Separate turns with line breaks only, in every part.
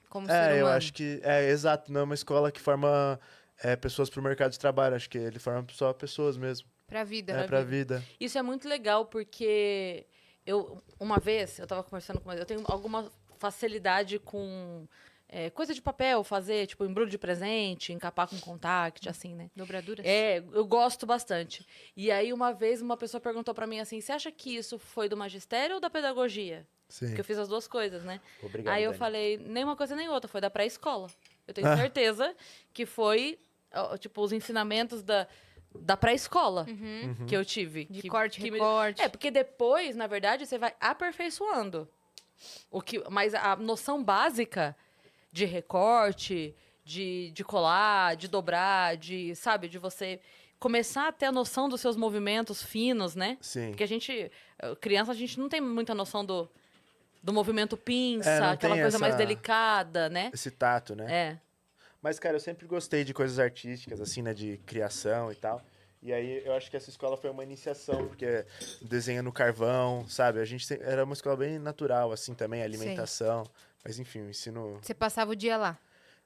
Como ser
Eu
humano.
acho que exato, não é uma escola que forma pessoas para o mercado de trabalho, acho que ele forma só pessoas mesmo.
Pra vida.
Pra vida.
Isso é muito legal, porque uma vez, eu tava conversando com eu tenho alguma facilidade com coisa de papel, fazer, tipo, embrulho de presente, encapar com contact, assim, né?
Dobraduras?
Eu gosto bastante. E aí, uma vez, uma pessoa perguntou pra mim assim, você acha que isso foi do magistério ou da pedagogia?
Sim.
Porque eu fiz as duas coisas, né?
Obrigado,
Aí eu
Dani.
falei, nem uma coisa nem outra, foi da pré-escola. Eu tenho certeza que foi, tipo, os ensinamentos da pré-escola que eu tive.
De corte, recorte.
Porque depois, na verdade, você vai aperfeiçoando. Mas a noção básica de recorte, de colar, de dobrar, sabe, de você começar a ter a noção dos seus movimentos finos, né?
Sim.
Porque criança, a gente não tem muita noção do movimento
não
pinça, aquela
tem
coisa mais delicada, né?
esse tato, né?
É.
Mas, cara, eu sempre gostei de coisas artísticas, assim, né? De criação e tal. E aí eu acho que essa escola foi uma iniciação, porque desenha no carvão, sabe? Era uma escola bem natural, assim, também, alimentação. Mas, enfim, o ensino...
Você passava o dia lá.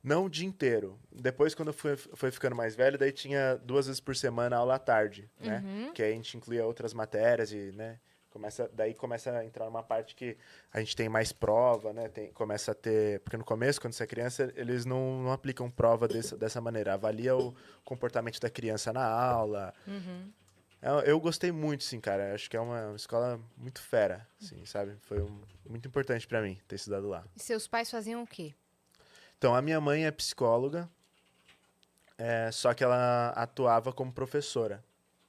Não o dia inteiro. Depois, quando foi ficando mais velho, daí tinha 2 vezes por semana aula à tarde, né? Que aí a gente incluía outras matérias e, né? Daí começa a entrar uma parte que a gente tem mais prova, né? Começa a ter... Porque no começo, quando você é criança, eles não aplicam prova dessa maneira. Avalia o comportamento da criança na aula. Eu gostei muito, sim, cara. Acho que é uma escola muito fera, assim, sabe? Foi muito importante pra mim ter estudado lá.
E seus pais faziam o quê?
Então, a minha mãe é psicóloga, só que ela atuava como professora,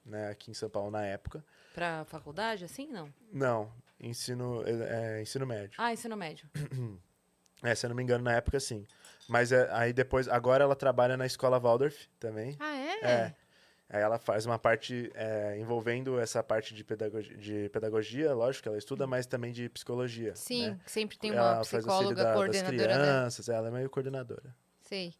né? Aqui em São Paulo na época.
Pra faculdade, assim? Não.
Não, ensino médio.
Ah, ensino médio.
Se eu não me engano, na época, sim. Mas aí depois, agora ela trabalha na escola Waldorf também.
Ah, é?
Aí ela faz uma parte envolvendo essa parte de pedagogia, lógico que ela estuda, mas também de psicologia.
Sim,
né?
sempre tem uma
Ela faz auxílio
psicóloga
das
coordenadora, né?
crianças, ela é meio coordenadora.
Sei.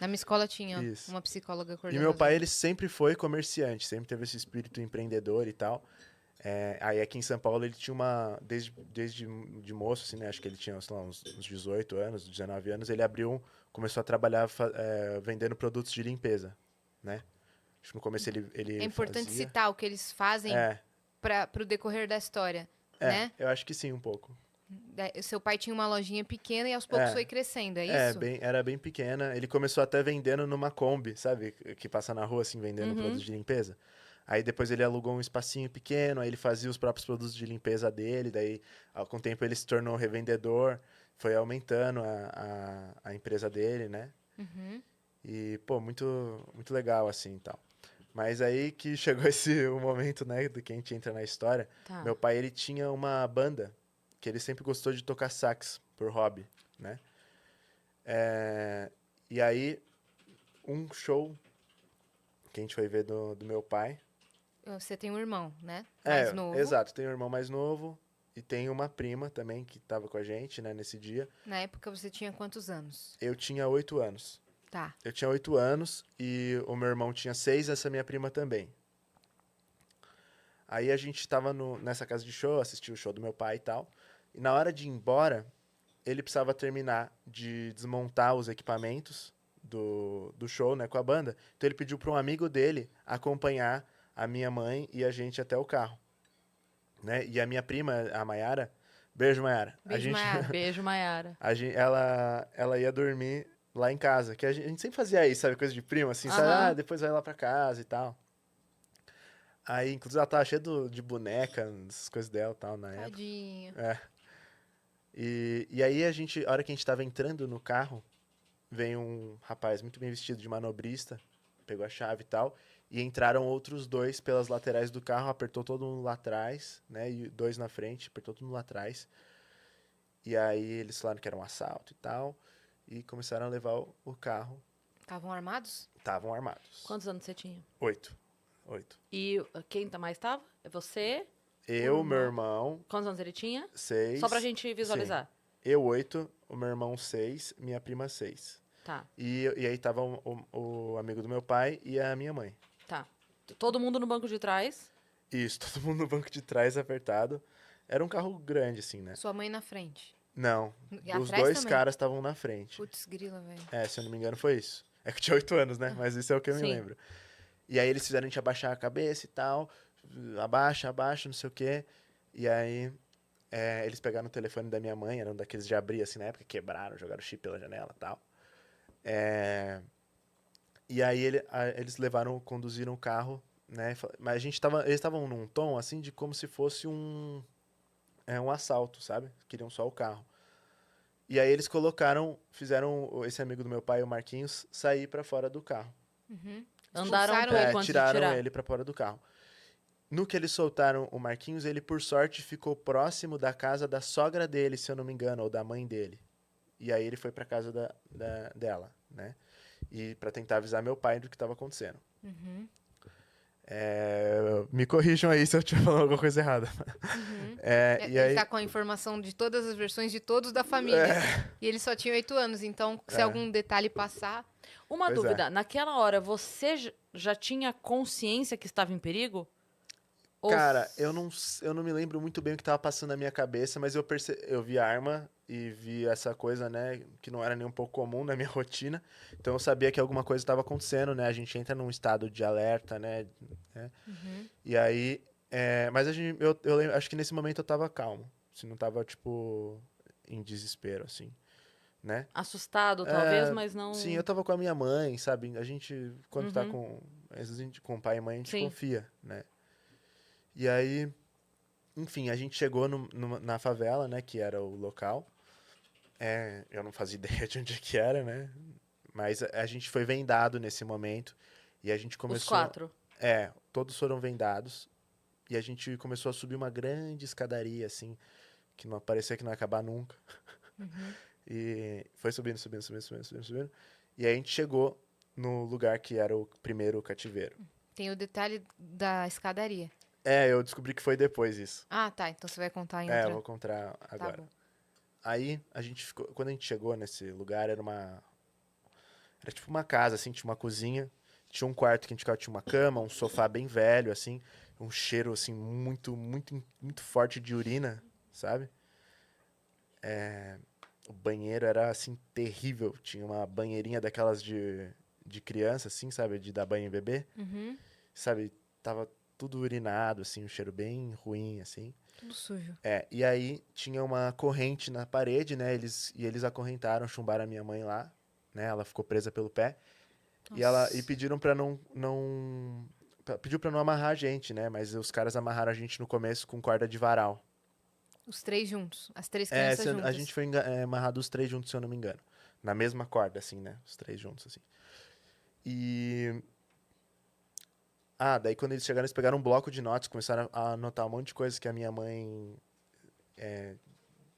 Na minha escola tinha
Isso.
uma psicóloga
E
coordenadora.
meu pai, ele sempre foi comerciante, sempre teve esse espírito empreendedor e tal. Aí aqui em São Paulo ele tinha desde de moço, assim, né? Acho que ele tinha, sei lá, uns 18 anos, 19 anos, ele começou a trabalhar vendendo produtos de limpeza, né? Acho que no começo ele
É importante
fazia.
citar o que eles fazem pro decorrer da história, né?
Eu acho que sim, um pouco.
Seu pai tinha uma lojinha pequena e aos poucos foi crescendo, é isso?
Era bem pequena. Ele começou até vendendo numa Kombi, sabe? Que passa na rua, assim, vendendo produtos de limpeza. Aí depois ele alugou um espacinho pequeno, aí ele fazia os próprios produtos de limpeza dele, daí com o tempo ele se tornou revendedor, foi aumentando a empresa dele, né? E, pô, muito, muito legal, assim, e tal. Mas aí que chegou o momento, né, do que a gente entra na história.
Tá.
Meu pai, ele tinha uma banda que ele sempre gostou de tocar sax por hobby, né? E aí, um show que a gente foi ver do meu pai.
Você tem um irmão, né? Mais novo.
Exato. Tem um irmão mais novo e tem uma prima também que tava com a gente, né, nesse dia.
Na época você tinha quantos anos?
Eu tinha 8 anos.
Tá.
Eu tinha 8 anos e o meu irmão tinha 6, essa minha prima também. Aí a gente tava nessa casa de show, assistiu o show do meu pai e tal. E na hora de ir embora, ele precisava terminar de desmontar os equipamentos do show, né, com a banda. Então ele pediu para um amigo dele acompanhar a minha mãe e a gente até o carro. Né? E a minha prima, a Maiara, beijo, Maiara.
Beijo, Maiara.
Beijo, Maiara.
Ela ia dormir lá em casa, que a gente sempre fazia isso, sabe, coisa de prima, assim, sabe? Depois vai lá pra casa e tal. Aí, inclusive, ela tava cheia de boneca, essas coisas dela e tal, na época.
Tadinho.
E aí, a hora que a gente tava entrando no carro, veio um rapaz muito bem vestido de manobrista, pegou a chave e tal, e entraram outros 2 pelas laterais do carro, apertou todo mundo lá atrás, né, e 2 na frente, apertou todo mundo lá atrás. E aí, eles falaram que era um assalto e tal, e começaram a levar o carro.
Estavam armados?
Estavam armados.
Quantos anos você tinha?
8.
E quem mais tava? É você?
Eu, meu irmão,
Quantos anos ele tinha?
6.
Só pra gente visualizar.
Sim. Eu, 8, o meu irmão, 6, minha prima, 6.
Tá,
E aí tava o amigo do meu pai e a minha mãe.
tá. Todo mundo no banco de trás.
Isso, todo mundo no banco de trás apertado. Era um carro grande, assim, né?
Sua mãe na frente.
Não,
E
os
atrás
dois
também?
caras estavam na frente.
Putz, grila, velho.
Se eu não me engano foi isso. É que eu tinha 8 anos, né? Mas isso é o que eu me
Sim.
lembro. E aí eles fizeram a gente abaixar a cabeça e tal. Abaixa, abaixa, não sei o quê. E aí eles pegaram o telefone da minha mãe, eram daqueles de abrir assim na época, quebraram, jogaram o chip pela janela e tal. E aí eles conduziram o carro, né? Mas eles estavam num tom assim de como se fosse um assalto, sabe? Queriam só o carro. E aí eles fizeram esse amigo do meu pai, o Marquinhos, sair pra fora do carro.
Andaram um
Expulsaram
pouco
ele.
antes de
Tiraram
tirar.
ele pra fora do carro. No que eles soltaram o Marquinhos, ele, por sorte, ficou próximo da casa da sogra dele, se eu não me engano, ou da mãe dele. E aí ele foi pra casa dela, né? E pra tentar avisar meu pai do que estava acontecendo. Me corrijam aí se eu estiver falando alguma coisa errada. E
Ele
aí,
tá com a informação de todas as versões de todos da família. E ele só tinha 8 anos, então se algum detalhe passar...
Uma
Pois é.
dúvida, naquela hora você já tinha consciência que estava em perigo? Ou
cara, eu não me lembro muito bem o que estava passando na minha cabeça, mas eu vi a arma e vi essa coisa, né, que não era nem um pouco comum na minha rotina. Então eu sabia que alguma coisa estava acontecendo, né? A gente entra num estado de alerta, né? E aí, mas acho que nesse momento eu tava calmo. Assim, não tava, tipo, em desespero, assim, né?
assustado, talvez, mas não...
Sim, eu tava com a minha mãe, sabe? A gente, quando tá com pai e mãe, a gente
Sim.
confia, né? E aí, enfim, a gente chegou na favela, né? Que era o local. Eu não fazia ideia de onde que era, né? Mas a gente foi vendado nesse momento. E a gente começou...
Os 4.
Todos foram vendados. E a gente começou a subir uma grande escadaria, assim, que não parecia que não ia acabar nunca. E foi subindo, subindo, subindo, subindo, subindo, subindo. E aí a gente chegou no lugar que era o primeiro cativeiro.
Tem o detalhe da escadaria.
Eu descobri que foi depois isso.
Ah, tá. Então você vai contar em
Eu
outra...
vou contar agora.
bom.
Aí a gente ficou. Quando a gente chegou nesse lugar, era tipo uma casa, assim, tinha uma cozinha. Tinha um quarto que a gente ficava, tinha uma cama, um sofá bem velho, assim, um cheiro, assim, muito, muito, muito forte de urina, sabe? O banheiro era, assim, terrível. Tinha uma banheirinha daquelas de criança, assim, sabe? De dar banho em bebê. Sabe? Tava tudo urinado, assim, um cheiro bem ruim, assim.
Tudo sujo.
E aí tinha uma corrente na parede, né? Eles acorrentaram, chumbaram a minha mãe lá, né? Ela ficou presa pelo pé. E pediram pra pediu pra não amarrar a gente, né? Mas os caras amarraram a gente no começo com corda de varal.
Os 3 juntos. As 3 crianças juntas.
A gente foi amarrado os 3 juntos, se eu não me engano. Na mesma corda, assim, né? Os 3 juntos, assim. E... daí quando eles chegaram, eles pegaram um bloco de notas, começaram a anotar um monte de coisas que a minha mãe...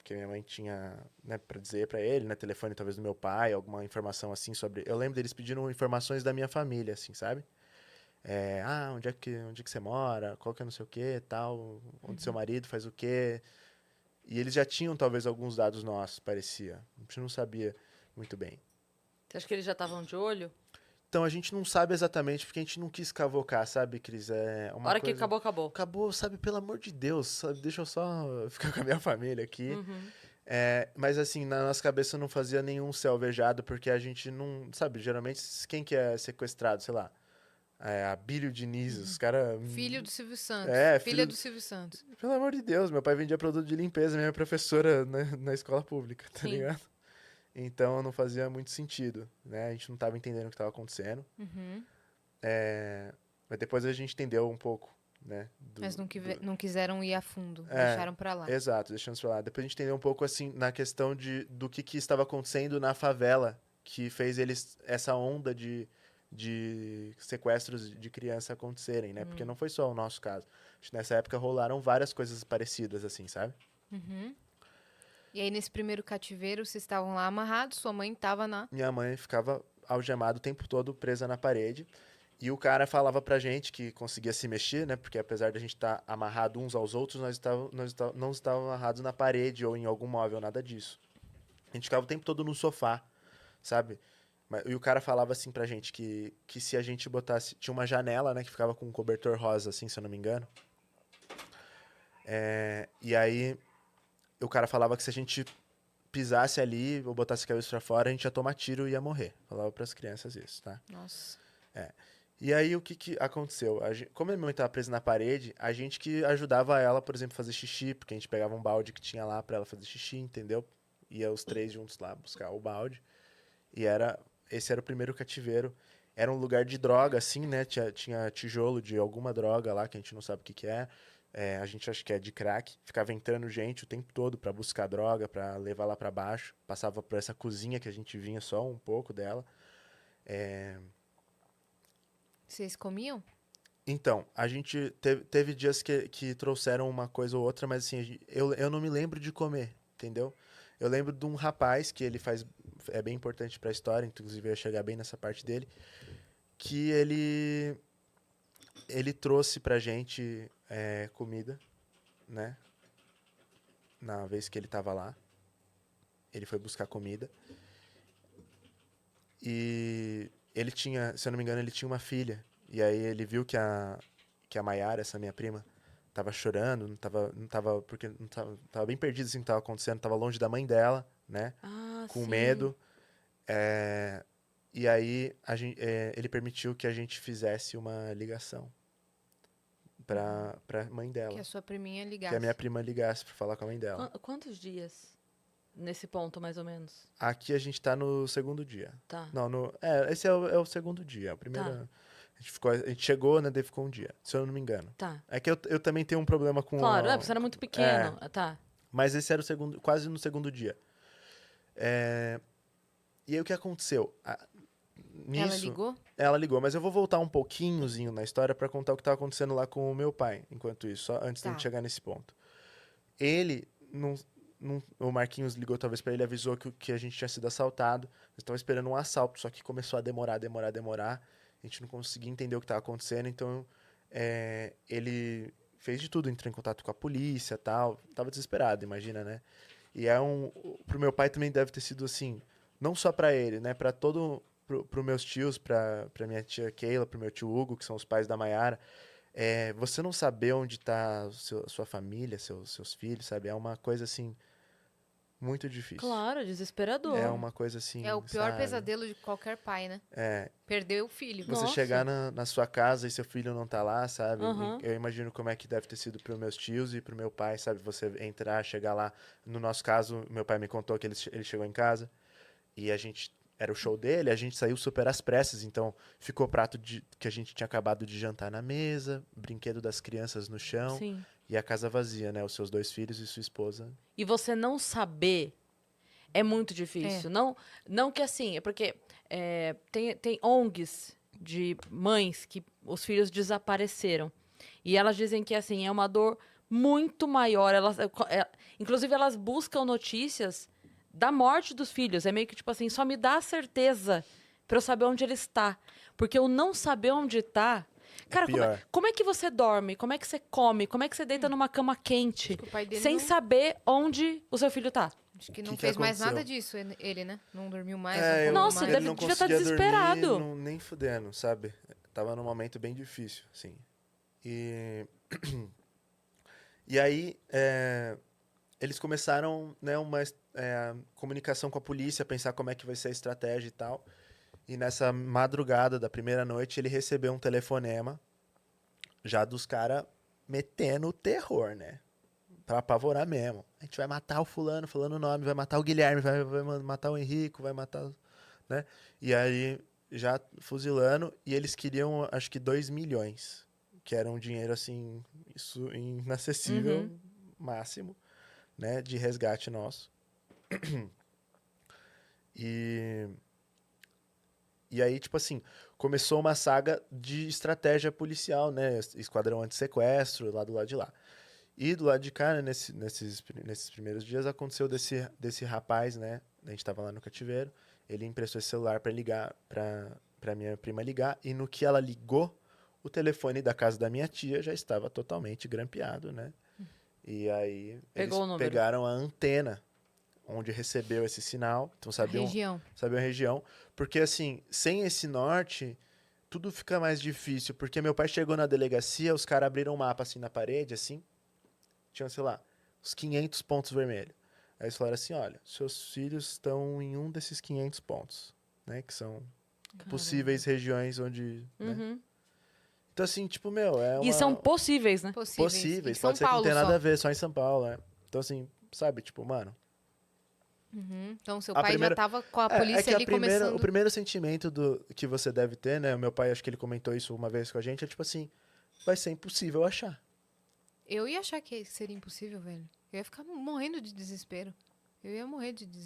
que a minha mãe tinha, né, pra dizer pra ele, né? Telefone talvez do meu pai, alguma informação assim sobre... Eu lembro deles pedindo informações da minha família, assim, sabe? Onde é que você mora? Qual que é não sei o que, tal? Onde seu marido faz o quê? E eles já tinham talvez alguns dados nossos, parecia. A gente não sabia muito bem.
Você acha que eles já estavam de olho?
Então a gente não sabe exatamente, porque a gente não quis cavocar, sabe, Cris?
A hora que acabou, acabou.
Acabou, sabe, pelo amor de Deus, sabe? Deixa eu só ficar com a minha família aqui. Mas assim, na nossa cabeça não fazia nenhum céu alvejado, porque a gente não... Sabe, geralmente, quem que é sequestrado, sei lá? Abílio Diniz, os caras...
Filho do Silvio Santos.
filho
do Silvio Santos.
Pelo amor de Deus, meu pai vendia produto de limpeza, minha professora, né, na escola pública, tá
Sim.
ligado? Então não fazia muito sentido, né? A gente não tava entendendo o que tava acontecendo. Mas depois a gente entendeu um pouco, né?
Mas não quiseram ir a fundo. Deixaram pra lá.
Exato, deixamos pra lá. Depois a gente entendeu um pouco, assim, na questão do que estava acontecendo na favela, que fez essa onda de sequestros de criança acontecerem, né? Porque não foi só o nosso caso. Acho que nessa época rolaram várias coisas parecidas, assim, sabe?
E aí, nesse primeiro cativeiro, vocês estavam lá amarrados, sua mãe tava na...
Minha mãe ficava algemada o tempo todo, presa na parede. E o cara falava pra gente que conseguia se mexer, né? Porque apesar de a gente estar amarrado uns aos outros, nós não estávamos amarrados na parede ou em algum móvel, nada disso. A gente ficava o tempo todo no sofá, sabe? E o cara falava assim pra gente que se a gente botasse... Tinha uma janela, né? Que ficava com um cobertor rosa, assim, se eu não me engano. E aí, o cara falava que se a gente pisasse ali ou botasse a cabeça pra fora, a gente ia tomar tiro e ia morrer. Falava pras crianças isso, tá?
Nossa.
E aí, o que aconteceu? Como a minha mãe tava presa na parede, a gente que ajudava ela, por exemplo, a fazer xixi, porque a gente pegava um balde que tinha lá pra ela fazer xixi, entendeu? Ia os 3 juntos lá buscar o balde. E esse era o primeiro cativeiro. Era um lugar de droga, assim, né? Tinha tijolo de alguma droga lá, que a gente não sabe o que que é. A gente acha que é de crack. Ficava entrando gente o tempo todo pra buscar droga, pra levar lá pra baixo. Passava por essa cozinha que a gente vinha só um pouco dela.
Vocês comiam?
Então, a gente teve dias que trouxeram uma coisa ou outra, mas assim, eu não me lembro de comer, entendeu? Eu lembro de um rapaz que ele faz. É bem importante pra história, inclusive eu ia chegar bem nessa parte dele. Que ele trouxe pra gente comida, né? Na vez que ele tava lá. Ele foi buscar comida. E ele tinha, se eu não me engano, ele tinha uma filha. E aí ele viu que a Maiara, essa minha prima, tava chorando, não tava porque tava bem perdida assim, o que tava acontecendo, tava longe da mãe dela, né? Com
sim.
medo. E aí ele permitiu que a gente fizesse uma ligação pra mãe dela.
Que a sua priminha ligasse.
Que a minha prima ligasse pra falar com a mãe dela.
Quantos dias nesse ponto, mais ou menos?
Aqui a gente tá no 2º dia.
Tá.
Não, esse é o 2º dia. A primeira.
Tá.
A gente chegou, né? Daí ficou um dia, se eu não me engano.
Tá.
É que eu também tenho um problema com.
Claro, porque você era muito pequeno. Tá.
Mas esse era quase no 2º dia. E aí o que aconteceu?
Ela ligou?
Ela ligou, mas eu vou voltar um pouquinhozinho na história pra contar o que tava acontecendo lá com o meu pai, enquanto isso, só antes da gente chegar nesse ponto. Ele, o Marquinhos ligou talvez pra ele, avisou que a gente tinha sido assaltado. Eles estavam esperando um assalto, só que começou a demorar. A gente não conseguia entender o que estava acontecendo, então ele fez de tudo, entrou em contato com a polícia e tal. Tava desesperado, imagina, né? E pro meu pai também deve ter sido assim, não só pra ele, né? Pro meus tios, pra minha tia Keila, pro meu tio Hugo, que são os pais da Maiara. Você não saber onde tá a sua família, seus filhos, sabe? É uma coisa assim, muito difícil.
Claro, desesperador.
É uma coisa assim.
É o pior
sabe?
pesadelo de qualquer pai, né? Perder o filho.
Você
Nossa.
chegar na sua casa e seu filho não tá lá, sabe?
Uhum.
Eu imagino como é que deve ter sido pros meus tios e pro meu pai, sabe? Você entrar, chegar lá. No nosso caso, meu pai me contou que ele chegou em casa e era o show dele, a gente saiu super às pressas, então ficou prato que a gente tinha acabado de jantar na mesa, brinquedo das crianças no chão.
Sim.
E a casa vazia, né? Os seus 2 filhos e sua esposa.
E você não saber é muito difícil. Não que assim, é porque tem ONGs de mães que os filhos desapareceram. E elas dizem que assim, é uma dor muito maior. Inclusive, elas buscam notícias da morte dos filhos. É meio que tipo assim, só me dá a certeza pra eu saber onde ele está. Porque eu não saber onde tá. Cara, como é que você dorme? Como é que você come? Como é que você deita numa cama quente?
O pai dele
Sem
não...
saber onde o seu filho tá?
Acho que não fez mais nada disso, ele, né? Não dormiu mais. Não comeu
Nossa,
mais.
ele não
devia estar
conseguia
desesperado.
dormir, nem fudendo, sabe? Tava num momento bem difícil, assim. E aí, eles começaram, né, uma comunicação com a polícia, pensar como é que vai ser a estratégia e tal. E nessa madrugada da primeira noite, ele recebeu um telefonema já dos caras metendo o terror, né? Pra apavorar mesmo. A gente vai matar o fulano, falando o nome, vai matar o Guilherme, vai matar o Henrico, vai matar... né? E aí, já fuzilando, e eles queriam, acho que 2 milhões, que era um dinheiro, assim, isso inacessível, máximo, né? De resgate nosso. E aí, tipo assim, começou uma saga de estratégia policial, né? Esquadrão anti-sequestro, lá do lado de lá. E do lado de cá, né, nesses primeiros dias, aconteceu desse rapaz, né? A gente tava lá no cativeiro, ele emprestou esse celular pra ligar, pra minha prima ligar, e no que ela ligou, o telefone da casa da minha tia já estava totalmente grampeado, né? E aí, eles pegaram a antena onde recebeu esse sinal, então sabiam a região, porque assim, sem esse norte, tudo fica mais difícil, porque meu pai chegou na delegacia, os caras abriram um mapa assim na parede, assim, tinha, sei lá, uns 500 pontos vermelhos. Aí eles falaram assim, olha, seus filhos estão em um desses 500 pontos, né? Que são possíveis regiões onde... né?
Uhum.
Então, assim, tipo, meu, é uma...
E são possíveis, né?
Possíveis,
Em São
pode ser que não
Paulo
tenha nada
só.
a ver, só em São Paulo, né? Então, assim, sabe, tipo, mano...
Então, seu
A
pai
primeira-
já tava com a
É
polícia
que
ali começando...
o primeiro sentimento que você deve ter, né? O meu pai, acho que ele comentou isso uma vez com a gente, é tipo assim, vai ser impossível achar.
Eu ia achar que seria impossível, velho. Eu ia ficar morrendo de desespero. Eu ia morrer de desespero.